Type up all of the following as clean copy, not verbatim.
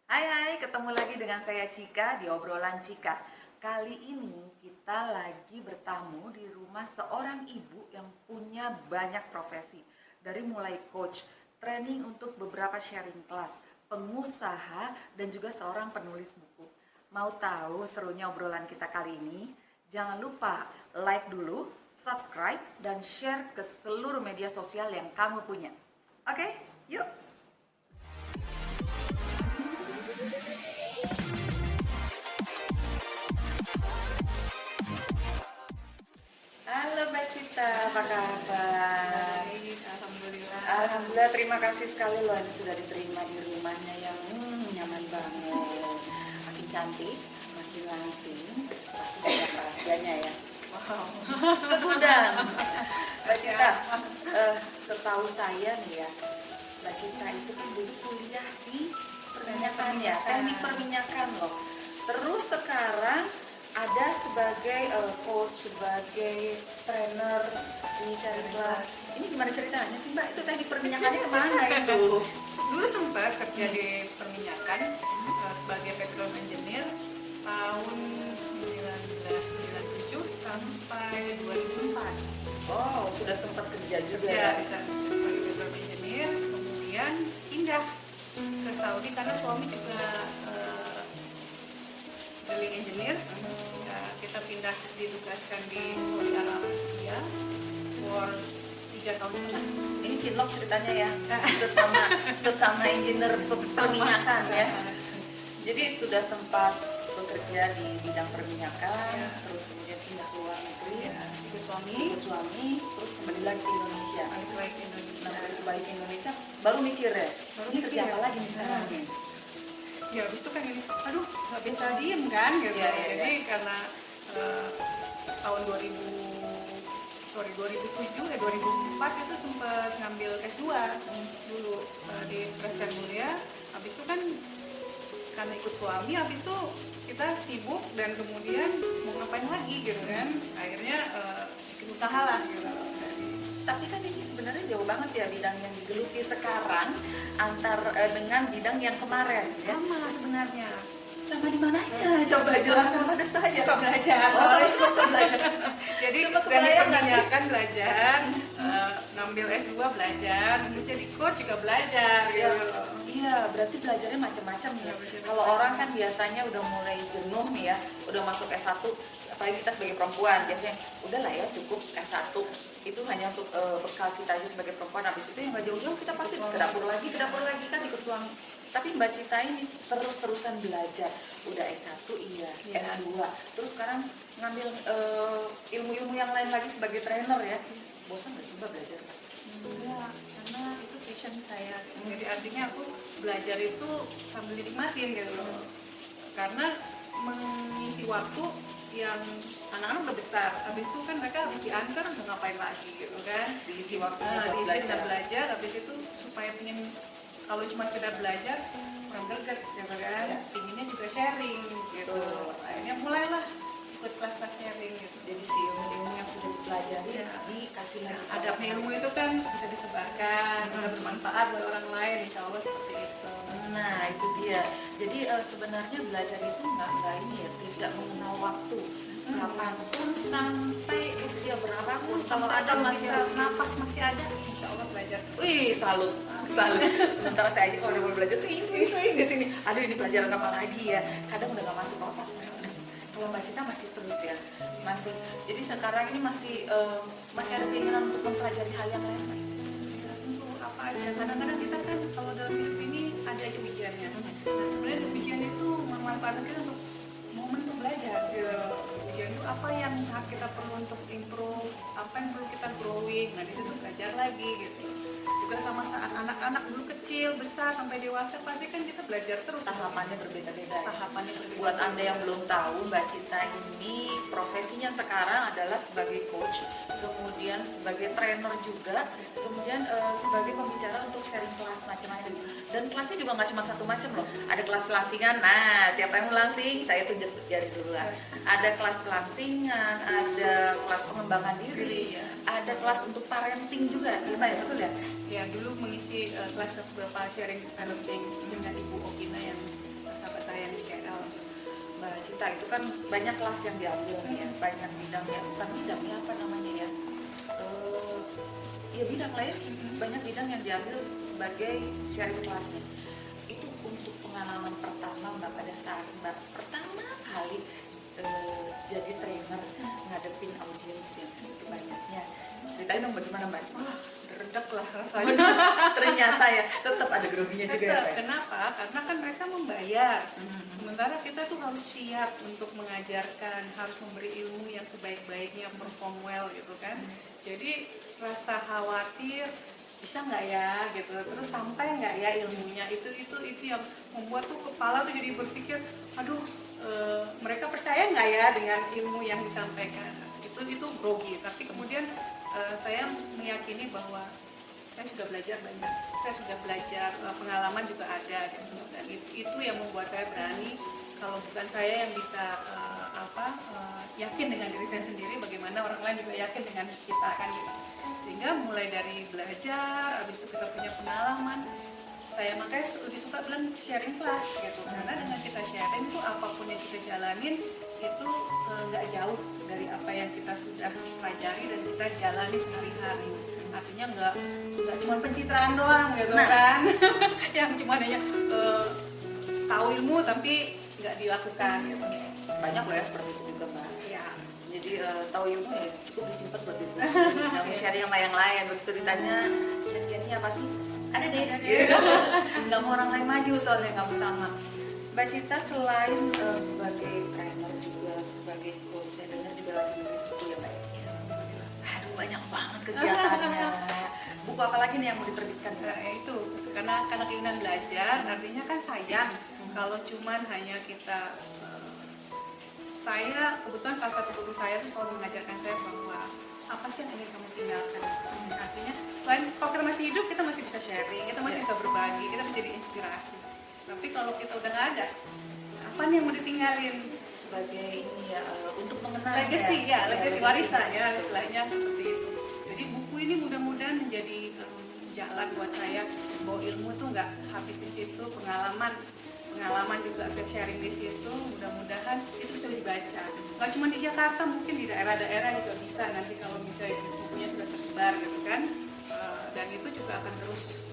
Hai, ketemu lagi dengan saya Cika di obrolan Cika. Kali ini kita lagi bertamu di rumah seorang ibu yang punya banyak profesi. Dari mulai coach, training untuk beberapa sharing class, pengusaha, dan juga seorang penulis buku. Mau tahu serunya obrolan kita kali ini? Jangan lupa like dulu, subscribe, dan share ke seluruh media sosial yang kamu punya. Oke, yuk! Halo Mbak Cita, apa kabar? Baik, alhamdulillah. Alhamdulillah, terima kasih sekali loh ini sudah diterima di rumahnya yang nyaman banget. Makin cantik, makin langsing, pasti banyak rahasianya ya. Wow. Segudang. Mbak Cita, setahu saya nih ya, Mbak Cita itu kan dulu kuliah di perminyakan ya, teknik perminyakan loh. Terus sekarang ada sebagai coach, sebagai trainer di cari kelas. Ini gimana ceritanya sih Mbak? Itu teknik perminyakannya kemana itu? Dulu sempat kerja di perminyakan sebagai background engineer tahun 1997 sampai 2004. Oh, sudah sempat kerja juga Ya, ya? di sana sebagai background engineer, kemudian pindah ke Saudi karena suami juga drilling engineer. Ya, kita pindah ditugaskan di Saudi Arabia for 3 tahun setengah. Ini cinlok ceritanya ya, sesama engineer perminyakan ya. Jadi sudah sempat bekerja di bidang perminyakan, Ya. terus kemudian pindah ke luar negeri, Ya, itu ke suami, terus kembali lagi ke Indonesia. balik lagi ke Indonesia. Nah, balik ke Indonesia, baru mikir ya, Baru ini kerja mikir. apa lagi nih sekarang nih? Ya habis itu kan ini, aduh nggak bisa diem kan gitu. Iya, iya, Jadi karena tahun 2004 itu sempat ngambil S2 dulu di Presiden Mulia. Habis itu kan karena ikut suami, habis itu kita sibuk dan kemudian mau ngapain lagi gitu kan. Akhirnya bikin usaha lah gitu. Tapi kan ini sebenarnya jauh banget ya bidang yang digeluti sekarang dengan bidang yang kemarin ya. Sama sebenarnya. Sama di mananya? Coba jelaskan pada saya. Suka belajar. Oh, saya suka belajar. Jadi Coba dari kebayang nggak sih? perminyakan belajar, ngambil S2 belajar, terus jadi coach juga belajar Ya, gitu. iya, berarti belajarnya macam-macam ya. Iya, belajar Kalau macam-macam. orang kan biasanya udah mulai jenuh nih ya, udah masuk S1, apalagi kita sebagai perempuan biasanya udahlah ya cukup S1 itu hanya untuk bekal kita aja sebagai perempuan. Habis itu yang nggak jauh-jauh kita pasti ke dapur lagi kan ikut suami. Tapi Mbak Cita ini terus-terusan belajar, udah S1 iya, Iya. S2, terus sekarang ngambil ilmu-ilmu yang lain lagi sebagai trainer ya. Bosan nggak sih Mbak belajar? Enggak, karena itu passion saya. Jadi artinya aku belajar itu sambil dinikmatin gitu loh. Karena mengisi waktu yang anak-anak udah besar, habis itu kan mereka habis diantar mau ngapain lagi gitu kan. Diisi waktunya buat diisi belajar. dengan belajar, habis itu supaya pengen kalau cuma sekedar belajar kurang greget gitu kan. Ya. Pinginnya juga sharing gitu. Betul. Akhirnya mulailah ikut kelas-kelas sharing gitu. Jadi si ilmu-ilmu yang sudah dipelajari Iya. dikasih lagi. ke Adab orang. ilmu itu kan bisa disebarkan, bisa bermanfaat buat orang lain, insya Allah seperti itu. Nah itu dia. Jadi sebenarnya belajar itu nggak ini ya, tidak mengenal waktu. Kapanpun sampai usia berapapun, kalau ada masalah. nafas masih ada, insya Allah belajar. Wih, salut. Sementara saya aja kalau udah mau belajar tuh ini di sini. Aduh ini pelajaran apa lagi ya? Kadang udah nggak masuk otak. Kalau Mbak Cita masih terus ya, masih. Jadi sekarang ini masih ada keinginan untuk mempelajari hal yang lain. Untuk apa aja, kadang-kadang kita kan kalau dalam hidup ini ada aja ujiannya. Nah sebenarnya ujian itu memanfaatkan kita untuk momen untuk belajar gitu. Ujian itu apa yang kita perlu untuk improve, apa yang perlu kita growing, nah disitu belajar lagi gitu. Juga sama saat anak-anak dulu kecil, besar, sampai dewasa pasti kan kita belajar terus. Tahapannya berbeda-beda ya. Tahapannya berbeda. Buat Anda yang belum tahu, Mbak Cita ini profesinya sekarang adalah sebagai coach, kemudian sebagai trainer juga, kemudian sebagai pembicara untuk sharing kelas macam-macam. Dan kelasnya juga nggak cuma satu macam loh. Ada kelas pelangsingan. Nah, siapa yang mau langsing? Saya tunjuk jari duluan. Ada kelas pelangsingan, ada kelas pengembangan diri, ada kelas untuk parenting juga. Iya Pak ya, betul ya? Ya dulu mengisi kelas beberapa sharing parenting dengan Ibu Okina yang Cita itu kan banyak kelas yang diambil nih ya, banyak bidangnya, bukan bidangnya apa namanya ya, ya bidang lah ya, banyak bidang yang diambil sebagai sharing kelasnya. Itu untuk pengalaman pertama Mbak pada saat Mbak pertama kali jadi trainer ngadepin audiens yang segitu banyaknya. Ceritain dong bagaimana Mbak? Wah, redek lah rasanya. Ternyata ya tetap ada groginya juga ya Mbak. Kenapa? Karena kan mereka membayar. Sementara kita tuh harus siap untuk mengajarkan, harus memberi ilmu yang sebaik-baiknya, perform well gitu kan. Jadi rasa khawatir bisa nggak ya gitu, terus sampai nggak ya ilmunya, itu yang membuat tuh kepala tuh jadi berpikir, aduh mereka percaya nggak ya dengan ilmu yang disampaikan. Itu grogi. Tapi kemudian saya meyakini bahwa saya sudah belajar banyak, saya sudah belajar, pengalaman juga ada gitu. Dan itu yang membuat saya berani. Kalau bukan saya yang bisa yakin dengan diri saya sendiri, bagaimana orang lain juga yakin dengan kita kan gitu. Sehingga mulai dari belajar, habis itu kita punya pengalaman, saya makanya lebih suka bilang sharing class gitu, karena dengan kita sharing itu apapun yang kita jalanin itu nggak jauh dari apa yang kita sudah pelajari dan kita jalani sehari-hari. Artinya nggak cuma pencitraan doang gitu kan, yang cuma hanya tahu ilmu tapi nggak dilakukan gitu. Banyak loh ya seperti itu juga Mbak. Ya. Jadi tahu ilmu ya cukup disimpan buat diri sendiri. Nggak mau sharing sama yang lain. Begitu ditanya sharingnya apa sih? Ada deh. Nggak mau orang lain maju soalnya nggak mau sama. Mbak Cita selain sebagai trainer juga sebagai coach, saya dengar juga lagi nulis buku ya Mbak. Aduh banyak banget kegiatannya. Buku apa lagi nih yang mau diterbitkan? Nah, itu karena keinginan belajar, artinya kan sayang kalau cuman hanya kita saya kebetulan salah satu guru saya tuh selalu mengajarkan saya bahwa apa sih yang ingin kamu tinggalkan. Artinya selain kalau kita masih hidup kita masih bisa sharing, kita masih bisa berbagi, kita bisa jadi inspirasi. Tapi kalau kita udah nggak ada, apa nih yang mau ditinggalin? Sebagai ini ya untuk mengenal Legacy ya, legacy warisan ya istilahnya seperti itu. Jadi buku ini mudah-mudahan menjadi jalan buat saya bahwa ilmu tuh nggak habis di situ, pengalaman juga saya sharing di situ, mudah-mudahan itu bisa dibaca. Nggak cuma di Jakarta, mungkin di daerah-daerah juga bisa nanti kalau misalnya bukunya sudah tersebar gitu kan. Dan itu juga akan terus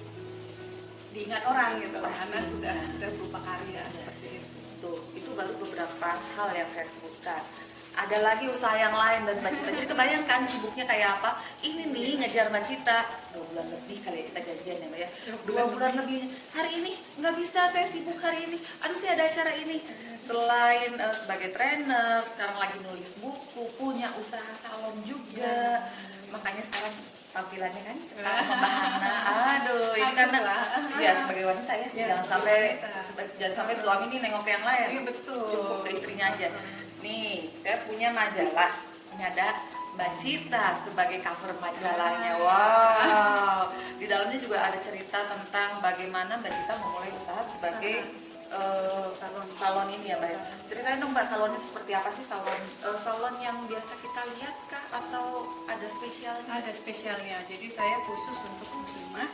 diingat orang gitu, karena sudah berupa karya seperti itu. Tuh, itu baru beberapa hal yang saya sebutkan. Ada lagi usaha yang lain dan Mbak Cita. Jadi kebayangkan sibuknya kayak apa? Ini nih ngejar Mbak Cita 2 bulan lebih kali ya kita janjian ya Mbak ya. 2 bulan lebih. Hari ini nggak bisa, saya sibuk hari ini. Aduh saya ada acara ini. Selain sebagai trainer, sekarang lagi nulis buku, punya usaha salon juga. Makanya sekarang tampilannya kan membahana. Aduh, ini karena ya sebagai wanita ya, jangan sampai suami ini nengok yang lain. Iya, betul. Cukup ke istrinya aja. Nih, saya punya majalah. Ini ada Mbak Cita sebagai cover majalahnya. Wow. Di dalamnya juga ada cerita tentang bagaimana Mbak Cita memulai usaha sebagai salon ini ya Mbak. Ceritain dong Mbak, salonnya seperti apa sih? Salon yang biasa kita lihat kah atau ada spesialnya? Ada spesialnya. Jadi saya khusus untuk muslimah,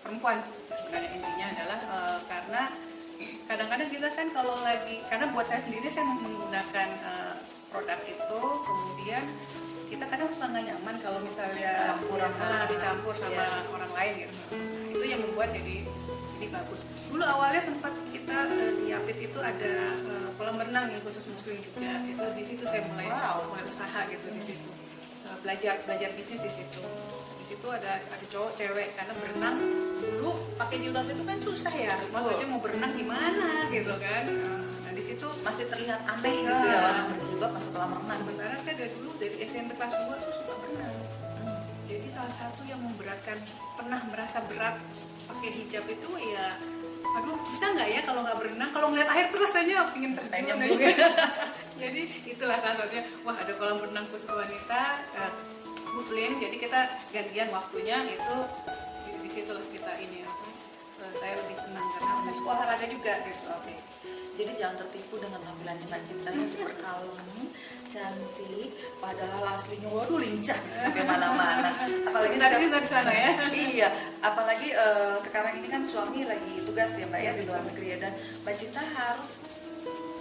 perempuan sebenarnya intinya adalah karena kadang-kadang kita kan kalau karena buat saya sendiri saya menggunakan produk itu, kemudian kita kadang suka nggak nyaman kalau misalnya dicampur sama orang lain gitu. Itu yang membuat jadi bagus. Dulu awalnya sempat kita di Yapit itu ada kolam renang yang khusus muslim juga. Itu di situ saya mulai usaha gitu di situ. Belajar bisnis di situ. Di situ ada cowok cewek karena berenang dulu pakai jilbab itu kan susah ya. Maksudnya mau berenang gimana gitu kan. Nah di situ masih terlihat aneh gitu ya orang berjilbab masuk kolam renang. Sebenarnya saya dari dulu dari SMP kelas 2 tuh suka berenang. Jadi salah satu yang memberatkan, pernah merasa berat pakai hijab itu ya, aduh bisa nggak ya kalau nggak berenang, kalau ngeliat air tuh rasanya pingin terjun juga. Jadi itulah salah satunya, wah ada kolam renang khusus wanita muslim, jadi kita gantian waktunya itu di situlah kita ini saya lebih senang karena saya suka olahraga juga gitu. Oke. Jadi jangan tertipu dengan tampilannya Mbak Cita yang super kalem, cantik, padahal aslinya waduh lincah sampai mana-mana. Apalagi dari sana ya. Iya, apalagi sekarang ini kan suami lagi tugas ya Mbak ya di luar negeri ya, dan Mbak Cita harus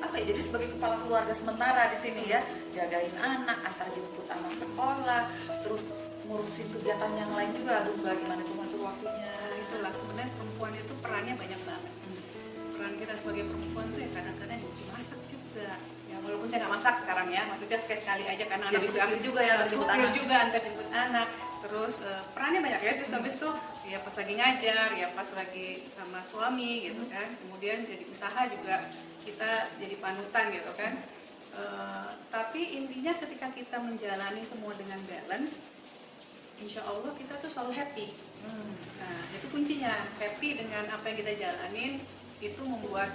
apa ya, jadi sebagai kepala keluarga sementara di sini ya, jagain anak, antar jemput anak sekolah, terus ngurusin kegiatan yang lain juga. Aduh Mbak, gimana tuh ngatur waktunya? Nah, itulah sebenarnya perempuan itu perannya banyak banget. Peran kita sebagai perempuan tuh ya kadang-kadang mesti masak juga. Ya walaupun saya nggak masak sekarang ya, maksudnya sekali-sekali aja karena Jadi supir juga ya, antar jemput supir anak. juga antar jemput anak. Terus perannya banyak ya. Terus habis itu ya pas lagi ngajar, ya pas lagi sama suami gitu kan. Kemudian jadi usaha juga kita jadi panutan gitu kan. Tapi intinya ketika kita menjalani semua dengan balance, insya Allah kita tuh selalu happy. Nah itu kuncinya, happy dengan apa yang kita jalanin. Itu membuat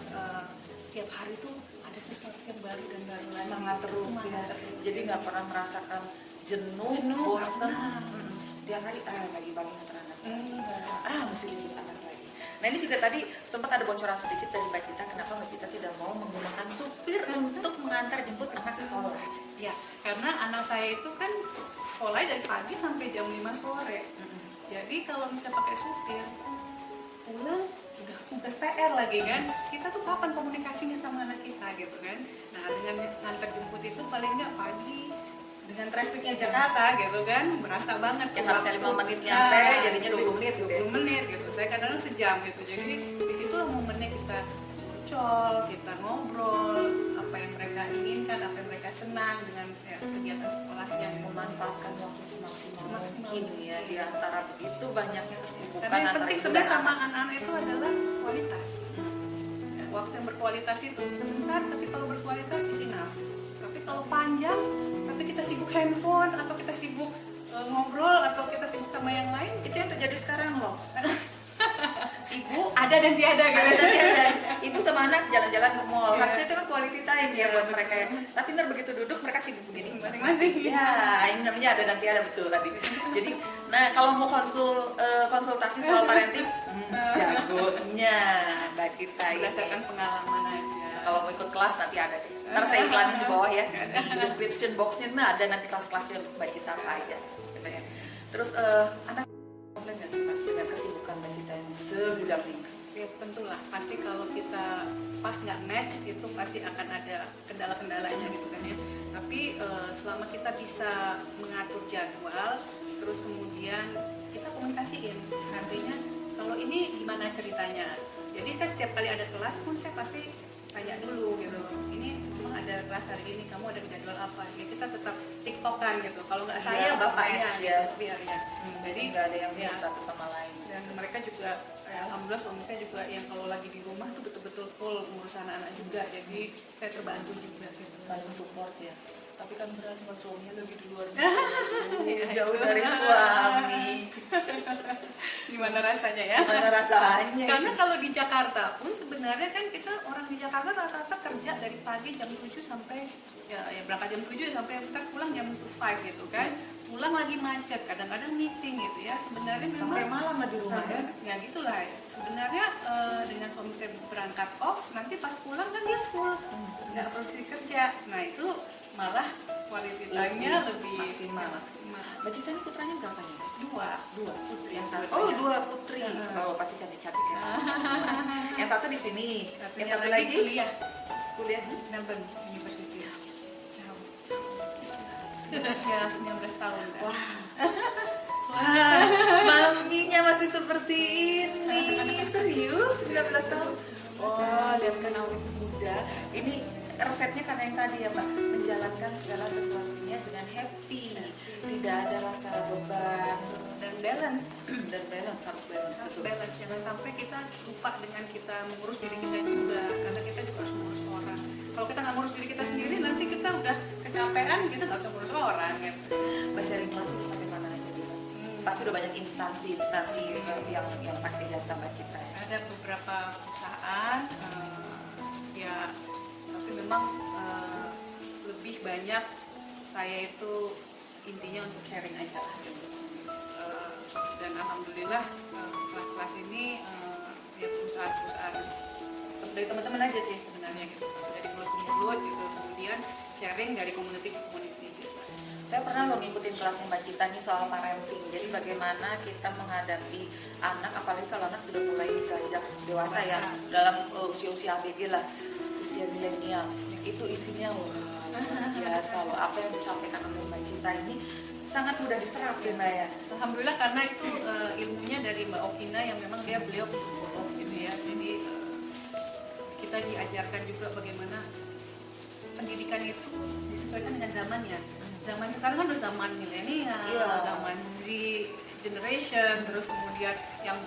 tiap hari tuh ada sesuatu yang baru dan baru lagi. Semangat terus ya. Jadi nggak pernah merasakan jenuh, bosan. Tiap hari pagi-pagi nganter anak, mesti jemput anak lagi. Nah ini juga tadi sempat ada bocoran sedikit dari Mbak Cita, kenapa Mbak Cita tidak mau menggunakan supir untuk mengantar jemput anak sekolah? Ya, karena anak saya itu kan sekolahnya dari pagi sampai jam 5 sore. Jadi kalau misalnya pakai supir, pulang udah tugas PR lagi kan. Kita tuh kapan komunikasinya sama anak kita gitu kan. Nah dengan ngantar jemput itu paling nggak pagi, dengan trafiknya Jakarta gitu kan, berasa banget Yang harusnya 5 menit nyampe, jadinya 20 menit gitu ya? 20 menit gitu, saya kadang-kadang sejam gitu. Jadi disitulah momennya kita curcol, kita ngobrol apa yang mereka inginkan, apa yang mereka senang dengan ya, kegiatan sekolahnya. Memanfaatkan waktu semaksimal Semaksimal mungkin ya, di antara begitu banyaknya kesibukan. Karena yang antara penting ibu sebenarnya dan sama anak. anak-anak itu adalah kualitas. Ya, waktu yang berkualitas itu sebentar, tapi kalau berkualitas is enough. Tapi kalau panjang, tapi kita sibuk handphone atau kita sibuk ngobrol atau kita sibuk sama yang lain, Itu yang terjadi sekarang loh. Ibu ada dan tiada gitu. ada ibu sama anak jalan-jalan ke mall. Iya. Harusnya itu kan quality time ya buat mereka ya. Tapi ntar begitu duduk mereka sibuk begini Masing-masing. Ya, ini namanya ada dan tiada, betul tadi. Jadi, nah kalau mau konsultasi soal parenting, jagonya Mbak Cita ini. Berdasarkan pengalaman aja. Kalau mau ikut kelas nanti ada deh. Ntar saya iklanin di bawah ya. Di description boxnya nah ada nanti kelas-kelasnya Mbak Cita apa aja. Gitu ya. Terus anak komplain nggak sih Mbak dengan kesibukan Mbak Cita yang sebudak ini? Ya tentulah, pasti kalau kita pas nggak match itu pasti akan ada kendala-kendalanya gitu kan ya. Tapi selama kita bisa mengatur jadwal, terus kemudian kita komunikasiin, artinya kalau ini gimana ceritanya. Jadi saya setiap kali ada kelas pun saya pasti tanya dulu gitu, ini memang ada kelas hari ini, kamu ada jadwal apa? Ya, kita tetap tiktokan gitu. Kalau nggak saya, bapaknya match, gitu, ya. biar ya. Jadi nggak ada yang ya. bisa satu sama lain. Dan mereka juga alhamdulillah suami saya juga yang kalau lagi di rumah tuh betul-betul full ngurus anak-anak juga, jadi saya terbantu juga gitu. Saling support ya. Tapi kan berat kalau suaminya lagi di luar negeri, jauh dari suami. Gimana rasanya ya? Gimana rasanya? Karena kalau di Jakarta pun sebenarnya kan kita orang di Jakarta rata-rata kerja dari pagi jam 7 sampai ya berangkat jam 7 sampai kita pulang jam 5 gitu kan. Pulang lagi macet, kadang-kadang meeting gitu ya. Sebenarnya memang sampai malam lah di rumah ya. Ya gitulah. Sebenarnya dengan suami saya berangkat off, nanti pas pulang kan dia full, nggak perlu kerja. Nah itu malah quality time-nya lebih maksimal. Mbak Cita ini putranya berapa ya? Dua putri. Yang satu, dua putri. Oh pasti cantik-cantik ya. Yang satu di sini. Yang satu lagi kuliah di Melbourne University. Sudah usia 19 tahun kan? Wah, maminya masih seperti ini. Serius? 19 tahun? Oh, lihat kan awet muda. Ini resepnya karena yang tadi ya Mbak, menjalankan segala sesuatunya dengan happy, tidak ada rasa beban dan balance. Dan balance, harus balance. Harus balance, jangan sampai kita lupa dengan kita mengurus diri kita juga, karena kita juga harus mengurus orang. Kalau kita nggak ngurus diri kita sendiri, nanti kita udah kecapean, kita nggak bisa ngurus orang gitu. Mbak sharing kelas itu sampai mana aja dia? Pasti udah banyak instansi yang pakai jasa Mbak Cita ya? Ada beberapa perusahaan, ya tapi memang lebih banyak saya itu intinya untuk sharing aja lah gitu. Dan alhamdulillah kelas-kelas ini ya perusahaan-perusahaan dari teman-teman aja sih sebenarnya gitu, dari mulut ke mulut gitu, kemudian sharing dari community ke community gitu. Saya pernah loh ngikutin kelasnya Mbak Cita nih soal parenting. Jadi bagaimana kita menghadapi anak, apalagi kalau anak sudah mulai beranjak dewasa ya, dalam usia-usia ABG lah. usia milenial itu isinya luar biasa loh. Apa yang disampaikan oleh Mbak Cita ini sangat mudah diserap ya Mbak ya. Alhamdulillah karena itu ilmunya dari Mbak Okina yang memang beliau psikolog gitu ya. Jadi kita diajarkan juga bagaimana pendidikan itu disesuaikan dengan zamannya. Zaman sekarang kan udah zaman milenial, zaman Z generation, terus kemudian yang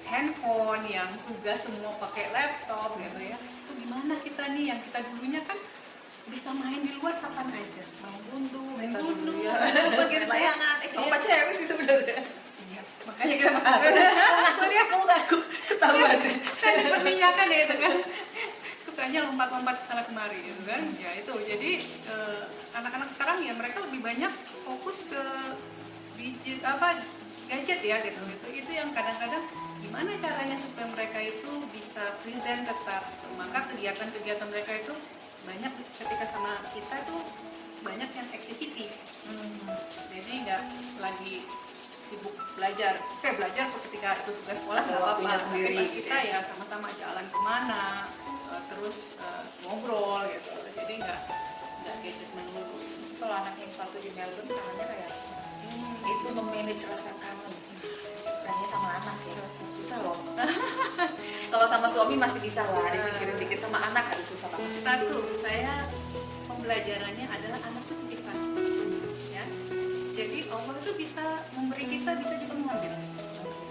handphone, yang tugas semua pakai laptop gitu ya. Itu gimana kita nih yang kita dulunya kan bisa main di luar kapan aja, main gundu, ya. begitu ya. Coba cewek sih sebenarnya. Iya, makanya kita masuk Kamu ngaku ketahuan. kan diperminyakan ya itu kan, sukanya lompat-lompat ke sana kemari gitu kan. Ya itu jadi anak-anak sekarang ya mereka lebih banyak fokus ke gadget ya gitu. Itu yang kadang-kadang gimana caranya supaya mereka itu bisa present tetap. Maka kegiatan-kegiatan mereka itu banyak ketika sama kita tuh banyak yang activity. Jadi nggak lagi sibuk belajar. Oke, belajar ketika itu tugas sekolah nggak apa-apa. Tapi pas kita ya sama-sama jalan kemana, terus ngobrol gitu. Jadi nggak gadget melulu. Kalau anak yang satu di Melbourne kangennya kayak itu memanage rasa kangen. Kayaknya sama anak ya susah loh. Kalau sama suami masih bisa lah dipikirin dikit, sama anak harus susah banget. Satu, saya pembelajarannya adalah anak itu titipan. Ya. Jadi Allah itu bisa memberi kita, bisa juga mengambil.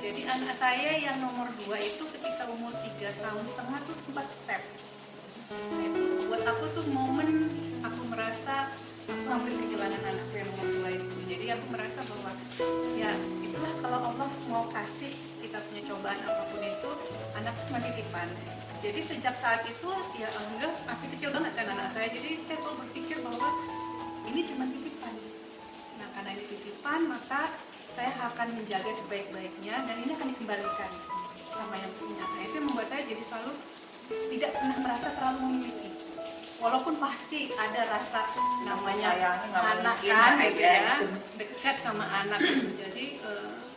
Jadi anak saya yang nomor 2 itu ketika umur 3,5 tahun tuh sempat step. Nah itu buat aku tuh momen aku merasa aku hampir kehilangan anakku yang nomor 2 itu. Jadi aku merasa bahwa ya itulah kalau Allah mau kasih kita punya cobaan apapun itu, anak itu cuma titipan. Jadi sejak saat itu ya alhamdulillah masih kecil banget kan anak saya. Jadi saya selalu berpikir bahwa ini cuma titipan. Nah karena ini titipan maka saya akan menjaga sebaik-baiknya dan ini akan dikembalikan sama yang punya. Nah itu yang membuat saya jadi selalu tidak pernah merasa terlalu memiliki. Walaupun pasti ada rasa namanya anak kan gitu ya, dekat sama anak. Jadi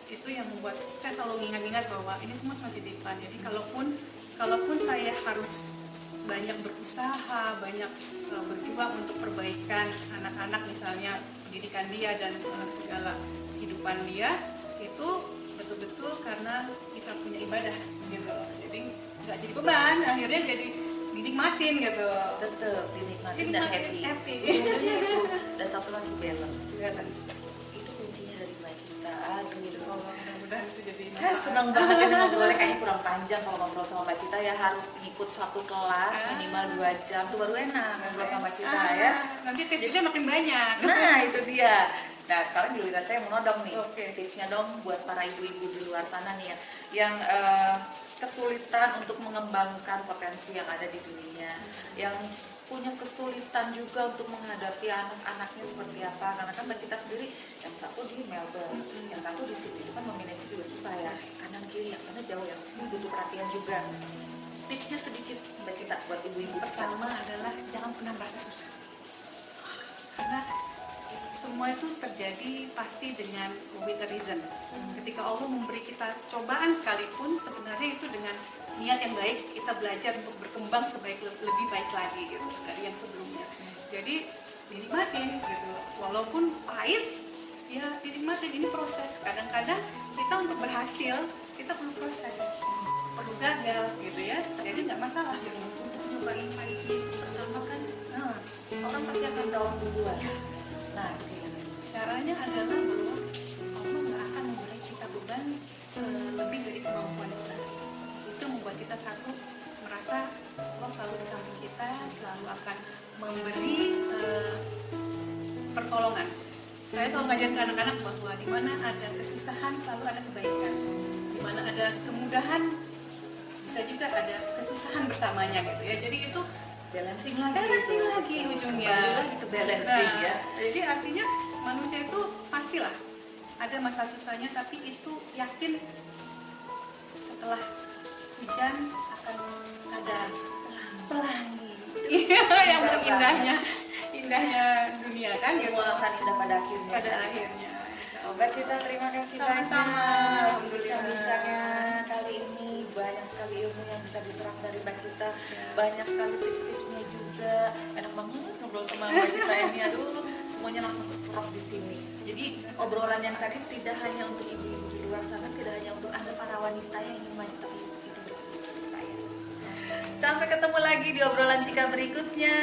itu yang membuat saya selalu ingat-ingat bahwa ini semua cuma titipan. Jadi kalaupun saya harus banyak berusaha, banyak berjuang untuk perbaikan anak-anak misalnya pendidikan dia dan segala kehidupan dia, itu betul-betul karena kita punya ibadah gitu. Jadi nggak jadi beban, akhirnya jadi dinikmatin gitu. Tetep dinikmatin dan happy. Itu. Dan satu lagi balance. Itu kuncinya dari Mbak Cita. Aduh, mudah-mudahan itu jadi senang banget ini ngobrolnya, kayaknya kurang panjang kalau ngobrol sama Mbak Cita ya, harus ngikut satu kelas minimal 2 jam tuh baru enak ngobrol sama Mbak Cita ya. Nanti tipsnya makin banyak. Nah itu dia. Nah sekarang giliran saya mau nodong nih. Tipsnya dong buat para ibu-ibu di luar sana nih ya, yang kesulitan untuk mengembangkan potensi yang ada di dunia, yang punya kesulitan juga untuk menghadapi anak-anaknya seperti apa, karena kan Mbak Cita sendiri yang satu di Melbourne, yang satu di sini, itu kan memanage juga susah ya, kanan kiri yang sana jauh, yang sini butuh perhatian juga. Tipsnya sedikit Mbak Cita buat ibu-ibu. Pertama adalah jangan pernah merasa susah, karena semua itu terjadi pasti dengan with a reason. Ketika Allah memberi kita cobaan sekalipun, sebenarnya itu dengan niat yang baik, kita belajar untuk berkembang lebih baik lagi gitu dari yang sebelumnya. Jadi dinikmatin gitu, walaupun pahit ya dinikmatin. Ini proses. Kadang-kadang kita untuk berhasil kita perlu proses, perlu gagal gitu ya. Jadi nggak masalah gitu. Untuk nyobain pahitnya pertama kan, orang pasti akan down duluan. Nah, caranya adalah bahwa Allah nggak akan memberi kita beban lebih dari kemampuan kita. Itu membuat kita satu merasa Allah selalu di samping kita, selalu akan memberi pertolongan. Saya selalu ngajarin ke anak-anak bahwa di mana ada kesusahan selalu ada kebaikan, di mana ada kemudahan bisa juga ada kesusahan bersamanya gitu ya. Jadi itu balancing lagi ujungnya. Balik lagi ke balancing ya. Jadi artinya manusia itu pastilah ada masa susahnya, tapi itu yakin setelah hujan akan ada pelangi. Yang indahnya dunia kan. Semua akan indah pada akhirnya. Pada akhirnya. Mbak Cita, terima kasih Sama-sama. banyak bincang-bincangnya kali ini. Banyak sekali ilmu yang bisa diserap dari Mbak Cita, banyak sekali tips-tipsnya juga. Enak banget ngobrol sama Mbak Cika ini. Aduh, semuanya langsung serap di sini. Jadi obrolan yang tadi tidak hanya untuk ibu-ibu di luar sana, tidak hanya untuk Anda para wanita yang ingin maju, tapi itu berguna untuk saya. Sampai ketemu lagi di obrolan Cika berikutnya.